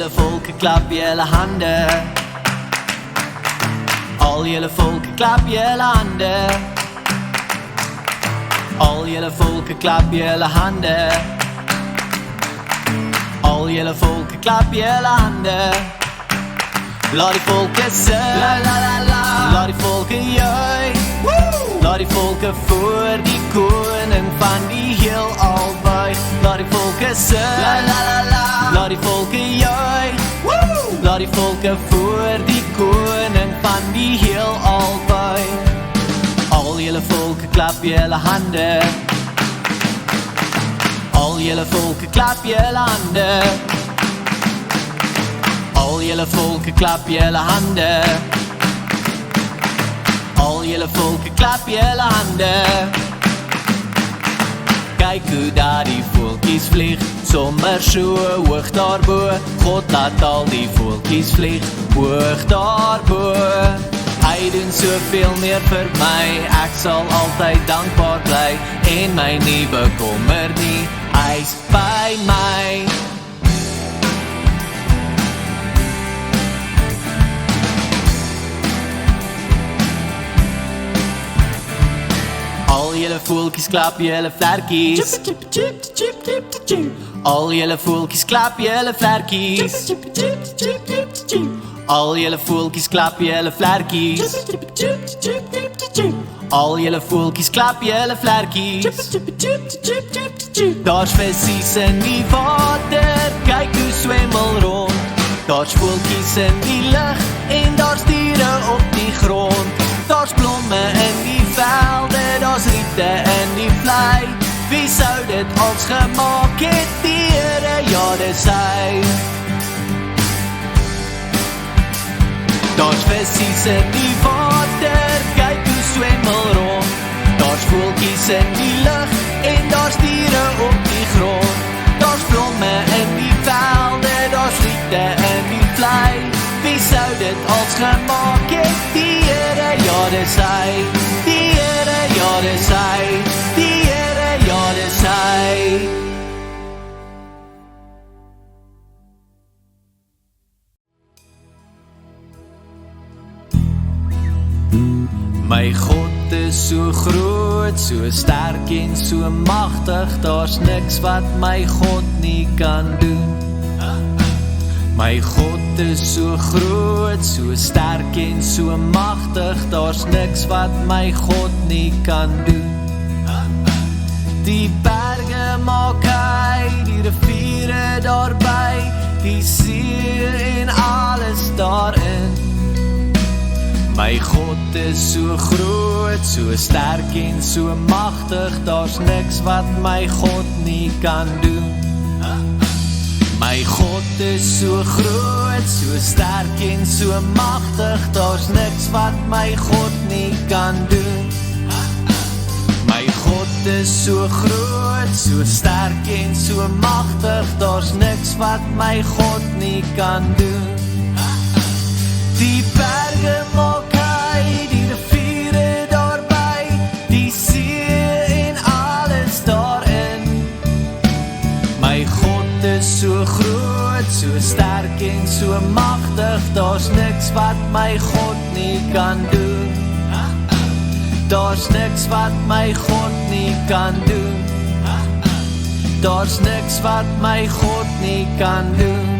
julle volke, klap julle hande. Al julle volke, klap julle hande. Al julle volke, klap julle hande. Al julle volke, klap julle hande. Laat die volke sing, la la la la. Laat die volke juig. Laat die volke voor die koning van die heelal buig. Laat die volke sing, la la la la. Laat die volke juig. Laat die volke voor die koning van die heelal buig. Al julle volke, klap julle hande. Al julle volke, klap julle hande. Al julle volke, klap julle hande. Al julle volke, klap julle hande. Kyk hoe daar die voeltjies vlieg, sommer so hoog daarbo. God laat al die voeltjies vlieg, hoog daarbo. Hy doen soveel meer vir my, ek sal altyd dankbaar bly. En my nie bekommer nie, hy's by my. Al julle voeltjies, klap julle vlerkies. Al julle voeltjies, klap julle vlerkies. Al julle voeltjies, klap julle vlerkies. Al julle voeltjies, klap julle vlerkies. Daar's visies in die water, kyk hoe swemmel rond. Daar's voeltjies in die lug en daar's diere op die grond. Daar's blomme in die velde, daar's riete in die vlei. Wie sou dit als gemaak het, die Here, ja dis hy. Daar's visies in die water, kyk hoe swemmel rond. Daar's voeltjies in die lug en daar's diere op die grond. Daar's blomme in die velde, daar's riete in die vlei. Wie sou dit als gemaak het, die Here, ja dis hy. Die Here, ja dis hy. Die Here, ja dis hy. My God is so groot, so sterk en so magtig. Daar's niks wat my God nie kan doen. My God is so groot, so sterk en so magtig. Daar's niks wat my God nie kan doen. Die berge maak hy, die riviere daarby, die see en alles daarin. My God is so groot, so sterk en so magtig. Daar's niks wat my God nie kan doen. My God is so groot, so sterk en so magtig. Daar's niks wat my God nie kan doen. My God is so groot, so sterk en so magtig. Daar's niks wat my God nie kan doen. Die berge maak hy, die riviere daarby, die see en alles daarin. My God is so groot, so sterk en so magtig. Daar's niks wat my God nie kan doen. Daar's niks wat my God nie kan doen. Daar's niks wat my God nie kan doen.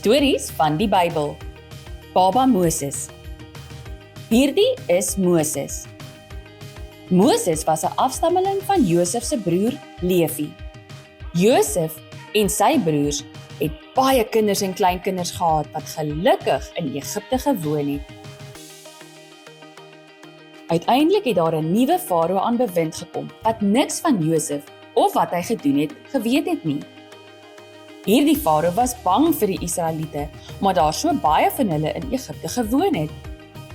Stories van die Bybel. Baba Moses. Hierdie is Moses. Moses was 'n afstammeling van Josef se broer Levi. Josef en sy broers het baie kinders en kleinkinders gehad wat gelukkig in Egipte gewoon het. Uiteindelik het daar 'n nuwe farao aan bewind gekom wat niks van Josef of wat hy gedoen het geweet het nie. Hierdie farao was bang vir die Israeliete, maar daar so baie van hulle in Egipte gewoon het.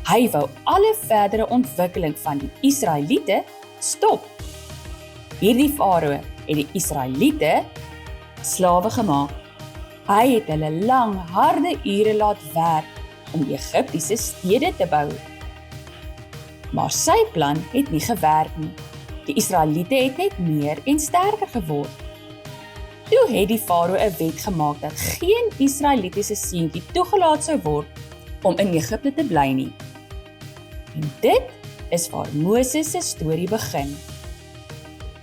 Hy wou alle verdere ontwikkeling van die Israeliete stop. Hierdie farao het die Israeliete slawe gemaak. Hy het hulle lang, harde ure laat werk om die Egiptiese stede te bou. Maar sy plan het nie gewerk nie. Die Israeliete het net meer en sterker geword. Toe het die farao 'n wet gemaak dat geen Israelitiese seentjie toegelaat sou word om in Egipte te bly nie. En dit is waar Moses se storie begin.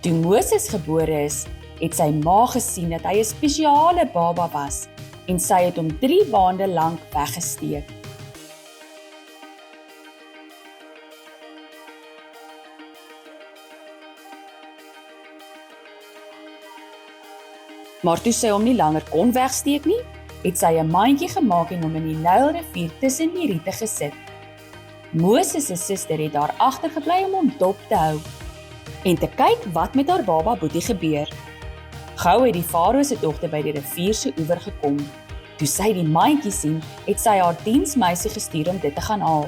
Toe Moses gebore is, het sy ma gesien dat hy 'n spesiale baba was en sy het hom 3 maande lank weggesteek. Maar toe sy hom nie langer kon wegsteek nie, het sy 'n mandjie gemaak en hom in die Nylrivier tussen die riete gesit. Moses se suster het daar agtergebly om hom dop te hou en te kyk wat met haar baba Boetie gebeur. Gou het die farao se dogter by die rivier se oewer gekom. Toe sy die mandjie sien, het sy haar diensmeisie gestuur om dit te gaan haal.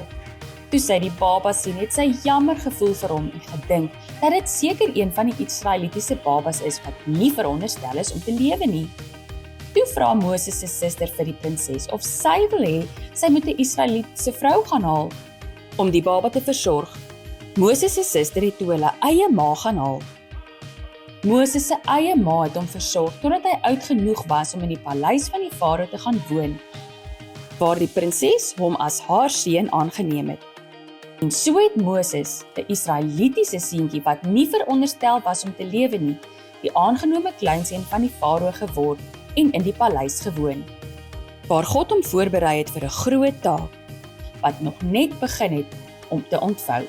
Toe sy die baba sien, het sy jammer gevoel vir hom en gedink dat dit seker een van die Israelitiese babas is wat nie veronderstel is om te lewe nie. Toe vra Moses se suster vir die prinses of sy wil hê sy moet 'n Israelitiese vrou gaan haal om die baba te versorg. Moses se suster het toe hulle eie ma gaan haal. Moses se eie ma het hom versorg totdat hy oud genoeg was om in die paleis van die farao te gaan woon, waar die prinses hom as haar seun aangeneem het. En so het Moses, 'n Israelitiese seentjie wat nie veronderstel was om te lewe nie, die aangenome kleinseun van die farao geword en in die paleis gewoon, waar God hom voorberei het vir 'n groot taak, wat nog net begin het om te ontvou.